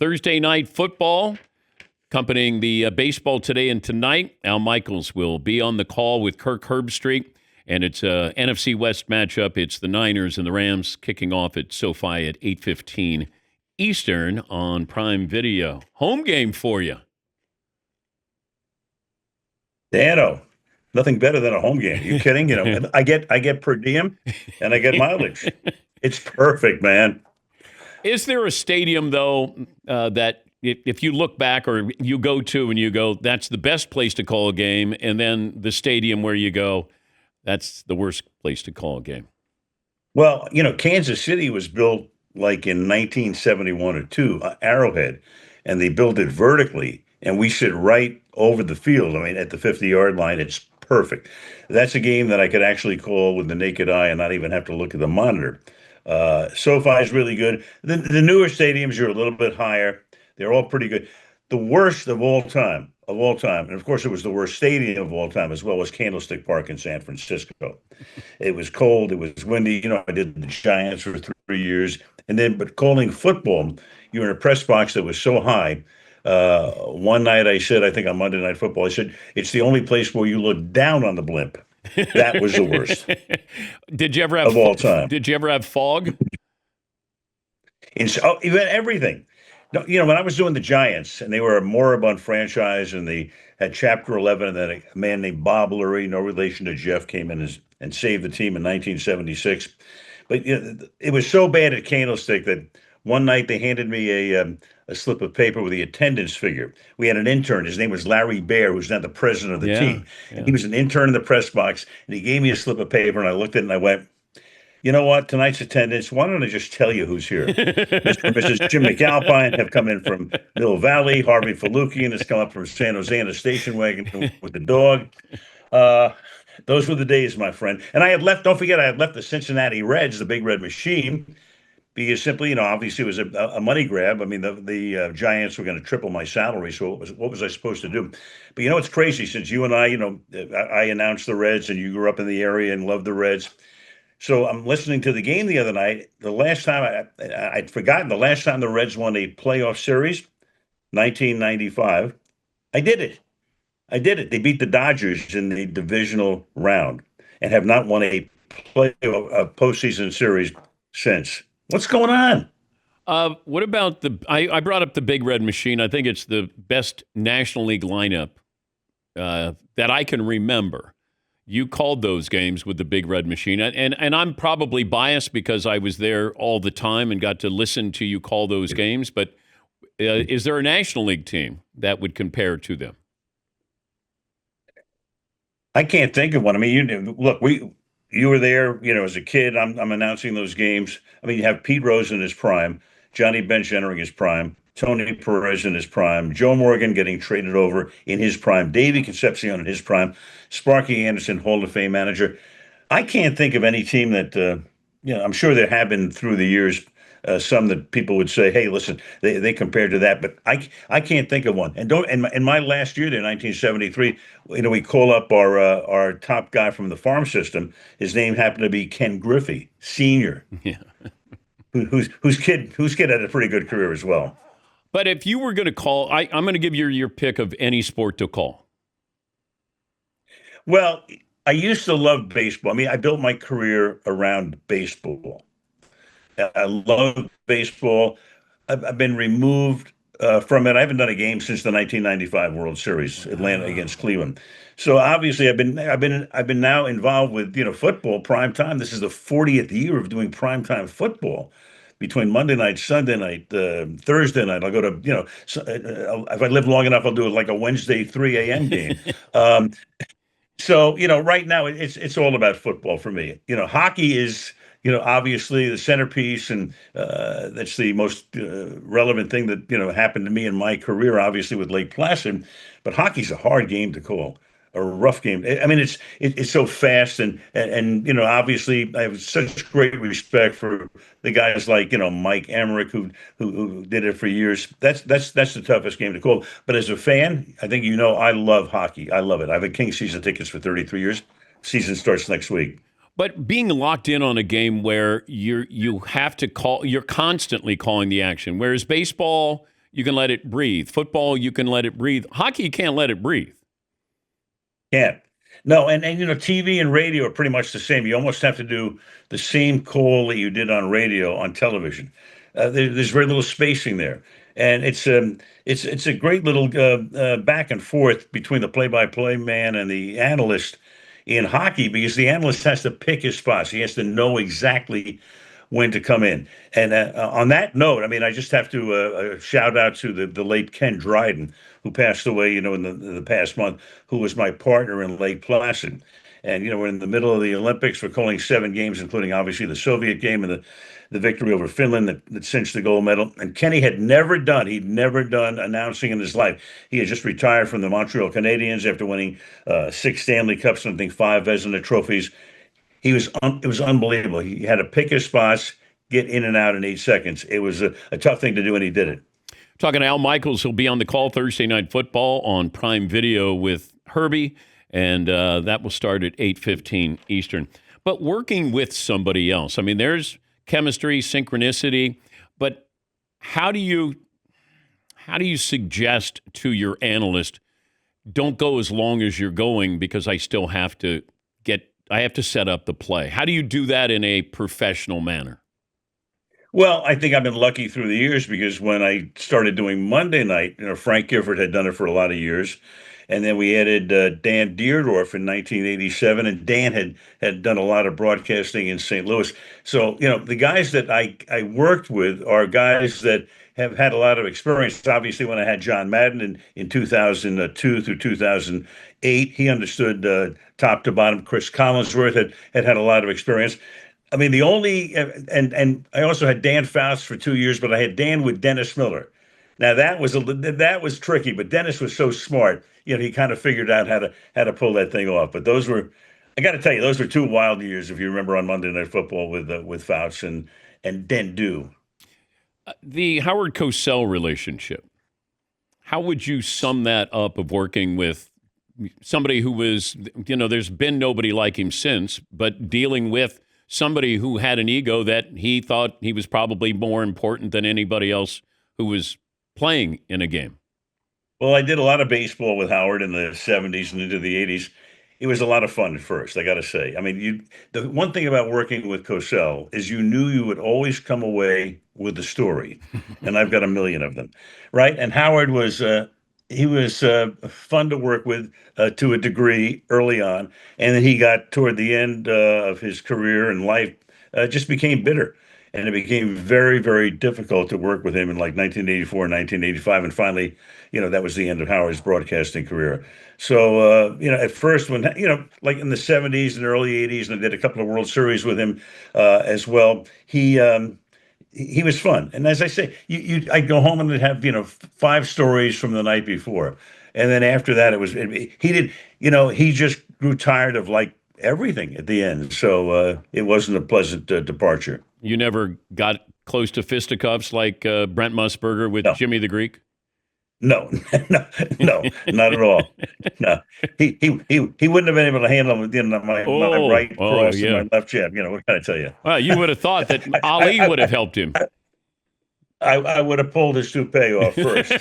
Thursday night football, accompanying the baseball today and tonight. Al Michaels will be on the call with Kirk Herbstreit, and it's a NFC West matchup. It's the Niners and the Rams kicking off at SoFi at 8:15 Eastern on Prime Video. Home game for you. Dano, nothing better than a home game. You kidding? I get per diem and I get mileage. It's perfect, man. Is there a stadium, though, that if you look back or you go to and you go, that's the best place to call a game, and then the stadium where you go, that's the worst place to call a game? Well, Kansas City was built like in 1971 or 2, Arrowhead, and they built it vertically, and we sit right over the field. I mean, at the 50-yard line, it's perfect. That's a game that I could actually call with the naked eye and not even have to look at the monitor. SoFi is really good. The newer stadiums are a little bit higher. They're all pretty good. The worst of all time, and of course it was the worst stadium of all time as well, was Candlestick Park in San Francisco. It was cold. It was windy. I did the Giants for 3 years. But calling football, you're in a press box that was so high. One night I said, I think on Monday Night Football, I said, it's the only place where you look down on the blimp. That was the worst. Did you ever have of all time? Did you ever have fog? Even everything. No, when I was doing the Giants, and they were a moribund franchise, and they had Chapter 11, and then a man named Bob Lurie, no relation to Jeff, came in and saved the team in 1976. But it was so bad at Candlestick that one night they handed me a slip of paper with the attendance figure. We had an intern. His name was Larry Baer, who's now the president of the team. Yeah. He was an intern in the press box, and he gave me a slip of paper, and I looked at it, and I went, you know what? Tonight's attendance, why don't I just tell you who's here? Mr. and Mrs. Jim McAlpine have come in from Mill Valley. Harvey Falukian has come up from San Jose in a station wagon with the dog. Those were the days, my friend. And I had left, don't forget, I had left the Cincinnati Reds, the Big Red Machine, because simply, obviously it was a money grab. I mean, the Giants were going to triple my salary, so what was I supposed to do? But it's crazy, since you and I, I announced the Reds, and you grew up in the area and loved the Reds. So I'm listening to the game the other night. The last time, I'd forgotten, the last time the Reds won a playoff series, 1995, I did it. They beat the Dodgers in the divisional round and have not won a postseason series since. What's going on? What about I brought up the Big Red Machine. I think it's the best National League lineup that I can remember. You called those games with the Big Red Machine. And I'm probably biased because I was there all the time and got to listen to you call those games. But is there a National League team that would compare to them? I can't think of one. I mean, look, you were there, as a kid. I'm announcing those games. I mean, you have Pete Rose in his prime, Johnny Bench entering his prime, Tony Perez in his prime, Joe Morgan getting traded over in his prime, Davey Concepcion in his prime, Sparky Anderson, Hall of Fame manager. I can't think of any team that, I'm sure there have been through the years some that people would say, hey, listen, they compared to that, but I can't think of one. And in my last year there, 1973, we call up our top guy from the farm system. His name happened to be Ken Griffey, Sr. Yeah. whose kid had a pretty good career as well. But if you were going to call, I'm going to give you your pick of any sport to call. Well, I used to love baseball. I mean, I built my career around baseball. I love baseball. I've been removed from it. I haven't done a game since the 1995 World Series, Atlanta against Cleveland. So obviously, I've been now involved with football prime time. This is the 40th year of doing prime time football. Between Monday night, Sunday night, Thursday night, I'll go to if I live long enough, I'll do it like a Wednesday 3 a.m. game. So right now it's all about football for me. Hockey is. Obviously the centerpiece, and that's the most relevant thing that, happened to me in my career, obviously with Lake Placid. But hockey's a hard game to call, a rough game. I mean, it's so fast, and obviously I have such great respect for the guys like, Mike Emmerich, who did it for years. That's the toughest game to call. But as a fan, I think I love hockey. I love it. I have a King season tickets for 33 years. Season starts next week. But being locked in on a game where you have to call, you're constantly calling the action. Whereas baseball, you can let it breathe. Football, you can let it breathe. Hockey, you can't let it breathe. Yeah. No, and TV and radio are pretty much the same. You almost have to do the same call that you did on radio on television. There's very little spacing there, and it's a great little back and forth between the play-by-play man and the analyst in hockey because the analyst has to pick his spots. He has to know exactly when to come in. And on that note, I mean, I just have to shout out to the late Ken Dryden, who passed away, in the past month, who was my partner in Lake Placid. And, we're in the middle of the Olympics. We're calling 7 games, including obviously the Soviet game and the victory over Finland that cinched the gold medal. And Kenny he'd never done announcing in his life. He had just retired from the Montreal Canadiens after winning 6 Stanley Cups and I think 5 Vezina trophies. It was unbelievable. He had to pick his spots, get in and out in 8 seconds. It was a tough thing to do, and he did it. Talking to Al Michaels, he'll be on the call Thursday Night Football on Prime Video with Herbie, and that will start at 8:15 Eastern. But working with somebody else, I mean, there's chemistry, synchronicity, but how do you suggest to your analyst, don't go as long as you're going because I still have to set up the play? How do you do that in a professional manner? Well, I think I've been lucky through the years because when I started doing Monday night, Frank Gifford had done it for a lot of years. And then we added Dan Deerdorf in 1987, and Dan had done a lot of broadcasting in St. Louis. So, the guys that I worked with are guys that have had a lot of experience. Obviously, when I had John Madden in 2002 through 2008, he understood top to bottom. Chris Collinsworth had a lot of experience. I mean, the only and I also had Dan Faust for 2 years, but I had Dan with Dennis Miller. Now that was tricky, but Dennis was so smart. He kind of figured out how to pull that thing off. But I got to tell you, those were 2 wild years. If you remember on Monday Night Football with Faust and Dendu. The Howard Cosell relationship. How would you sum that up of working with somebody who was, there's been nobody like him since, but dealing with somebody who had an ego that he thought he was probably more important than anybody else who was playing in a game? Well, I did a lot of baseball with Howard in the 70s and into the 80s. It was a lot of fun at first, I got to say. I mean, the one thing about working with Cosell is you knew you would always come away with a story, and I've got a million of them, right? And Howard was fun to work with to a degree early on, and then he got toward the end of his career and life, just became bitter. And it became very, very difficult to work with him in like 1984, 1985. And finally, that was the end of Howard's broadcasting career. So, at first when, like in the 70s and early 80s, and I did a couple of World Series with him as well, he was fun. And as I say, I'd go home and I'd have, 5 stories from the night before. And then after that, he just grew tired of like everything at the end. So it wasn't a pleasant departure. You never got close to fisticuffs like Brent Musburger with No. Jimmy the Greek? No, no, not at all. No, he wouldn't have been able to handle my right cross and my left jab. What can I tell you? Well, you would have thought that Ali would have helped him. I would have pulled his toupee off first.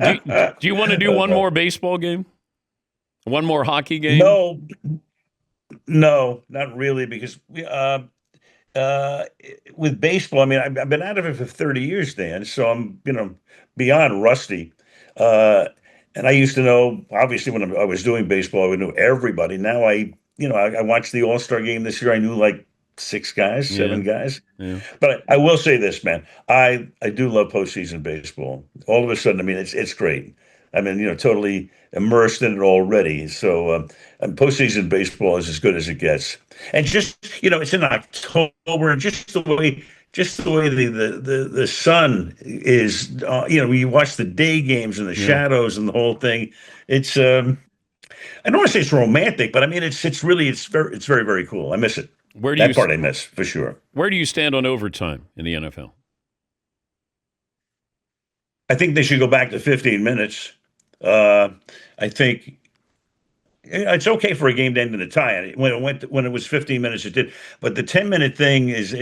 Do you want to do one more baseball game? One more hockey game? No, not really, because with baseball, I mean, I've been out of it for 30 years, Dan, so I'm, beyond rusty. And I used to know, obviously, when I was doing baseball, I would know everybody. Now I watched the All-Star game this year. I knew like 6 guys, 7 guys. Yeah. But I will say this, man, I do love postseason baseball. All of a sudden, I mean, it's great. I mean, totally immersed in it already. So postseason baseball is as good as it gets. And just, it's in October, and just the way the sun is, you watch the day games and the shadows and the whole thing. It's I don't want to say it's romantic, but I mean it's very, very cool. I miss it. That part I miss for sure. Where do you stand on overtime in the NFL? I think they should go back to 15 minutes. I think it's okay for a game to end in a tie. When it was 15 minutes, it did. But the 10-minute thing is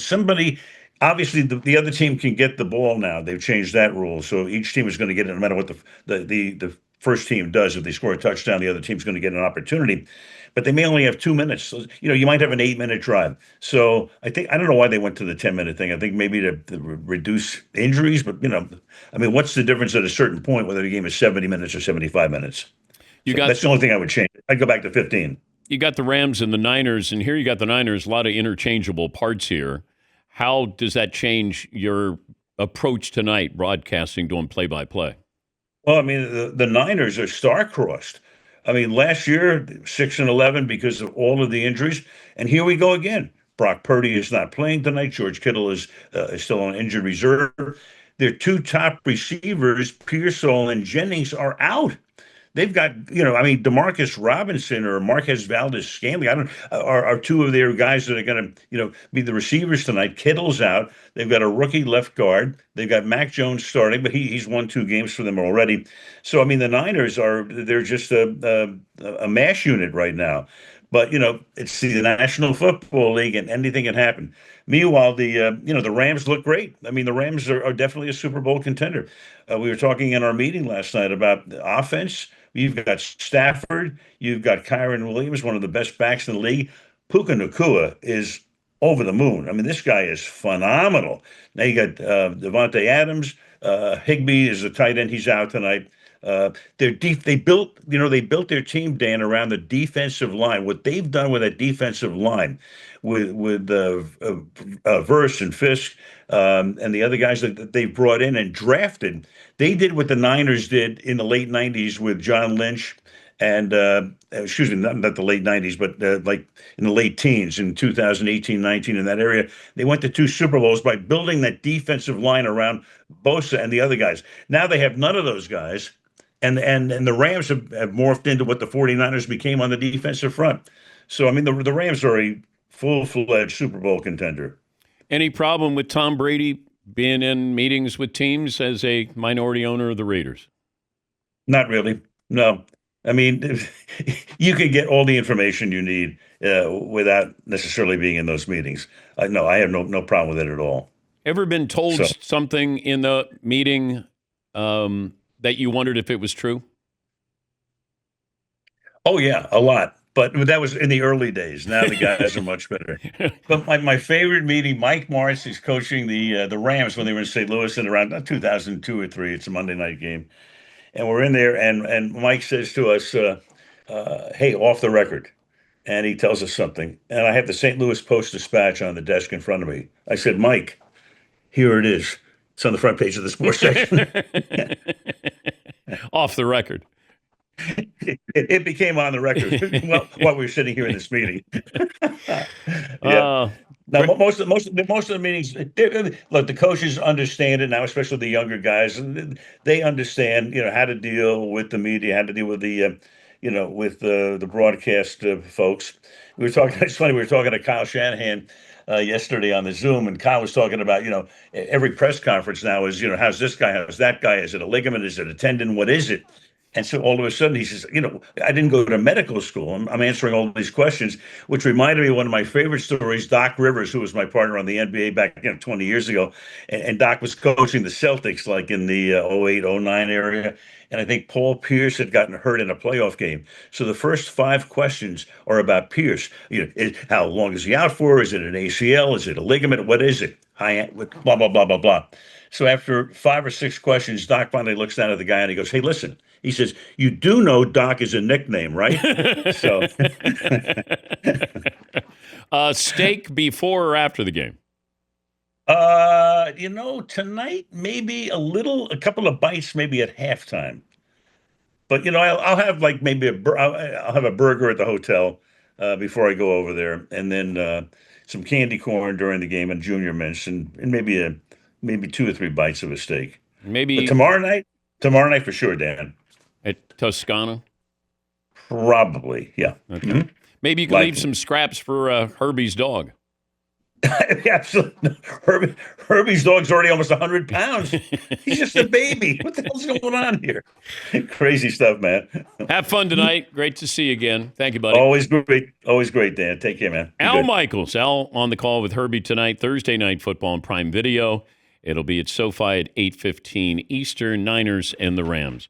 somebody. obviously the other team can get the ball now. They've changed that rule, so each team is going to get it no matter what the first team does. If they score a touchdown, the other team's going to get an opportunity. But they may only have 2 minutes. So, you might have an 8-minute drive. So I don't know why they went to the 10-minute thing. I think maybe to reduce injuries, but I mean, what's the difference at a certain point whether the game is 70 minutes or 75 minutes? You So got that's the only thing I would change. I'd go back to 15. you got the Rams and the Niners, and here you got the Niners. A lot of interchangeable parts here. How does that change your approach tonight, broadcasting, doing play-by-play? Well, I mean, the Niners are star-crossed. I mean, last year 6-11 because of all of the injuries, and here we go again. Brock Purdy is not playing tonight. George Kittle is still on injured reserve. Their two top receivers, Pearsall and Jennings, are out. They've got, I mean, Demarcus Robinson or Marquez Valdez-Scantling. I don't are two of their guys that are going to, be the receivers tonight. Kittle's out. They've got a rookie left guard. They've got Mac Jones starting, but he's won 2 games for them already. So I mean, the Niners they're just a mash unit right now. But it's the National Football League, and anything can happen. Meanwhile, the Rams look great. I mean, the Rams are definitely a Super Bowl contender. We were talking in our meeting last night about the offense. You've got Stafford. You've got Kyron Williams, one of the best backs in the league. Puka Nacua is over the moon. I mean, this guy is phenomenal. Now you got Devontae Adams. Higbee is the tight end. He's out tonight. They built their team, Dan, around the defensive line. What they've done with that defensive line, with Verse and Fisk, and the other guys that they've brought in and drafted, they did what the Niners did in the late '90s with John Lynch, and excuse me, not the late '90s, but like in the late teens, in 2018, 19, in that area. They went to 2 Super Bowls by building that defensive line around Bosa and the other guys. Now they have none of those guys. And the Rams have morphed into what the 49ers became on the defensive front. So, I mean, the Rams are a full-fledged Super Bowl contender. Any problem with Tom Brady being in meetings with teams as a minority owner of the Raiders? Not really. No. I mean, you can get all the information you need without necessarily being in those meetings. No, I have no problem with it at all. Ever been told So, something in the meeting that you wondered if it was true? oh yeah, a lot. But that was in the early days. Now the guys are much better. But my favorite meeting, Mike Morris is coaching the Rams when they were in St. Louis in around 2002 or three. It's a Monday night game, and we're in there, and Mike says to us, "Hey, off the record," and he tells us something, and I have the St. Louis Post-Dispatch on the desk in front of me. I said, "Mike, here it is. It's on the front page of the sports section." Off the record. It became on the record while we were sitting here in this meeting. Yeah. Uh, Now, most of the meetings, look, the coaches understand it now, especially the younger guys, and they understand, how to deal with the media, how to deal with the broadcast folks. We were talking. It's funny. We were talking to Kyle Shanahan yesterday on the Zoom, and Kyle was talking about, every press conference now is, how's this guy, how's that guy? Is it a ligament? Is it a tendon? What is it? And so all of a sudden he says, I didn't go to medical school. I'm answering all these questions, which reminded me of one of my favorite stories. Doc Rivers, who was my partner on the NBA back 20 years ago, and Doc was coaching the Celtics like in the 08, 09 area. And I think Paul Pierce had gotten hurt in a playoff game. So the first 5 questions are about Pierce. How long is he out for? Is it an ACL? Is it a ligament? What is it? Blah, blah, blah, blah, blah. So after 5 or 6 questions, Doc finally looks down at the guy and he goes, "Hey, listen." He says, "You do know Doc is a nickname, right?" So, steak before or after the game? tonight maybe a couple of bites, maybe at halftime. But I'll have like maybe I'll have a burger at the hotel before I go over there, and then some candy corn during the game and junior mints, and maybe 2 or 3 bites of a steak. But Maybe tomorrow night for sure, Dan. at Toscana? Probably, yeah. Okay. Mhm. Maybe you can leave Likely. some scraps for Herbie's dog. Absolutely. Herbie's dog's already almost 100 pounds. He's just a baby. What the hell's going on here? Crazy stuff, man. Have fun tonight. Great to see you again. Thank you, buddy. Always great. Always great, Dan. Take care, man. Be Al good. Michaels. Al on the call with Herbie tonight, Thursday Night Football on Prime Video. It'll be at SoFi at 8:15 Eastern, Niners and the Rams.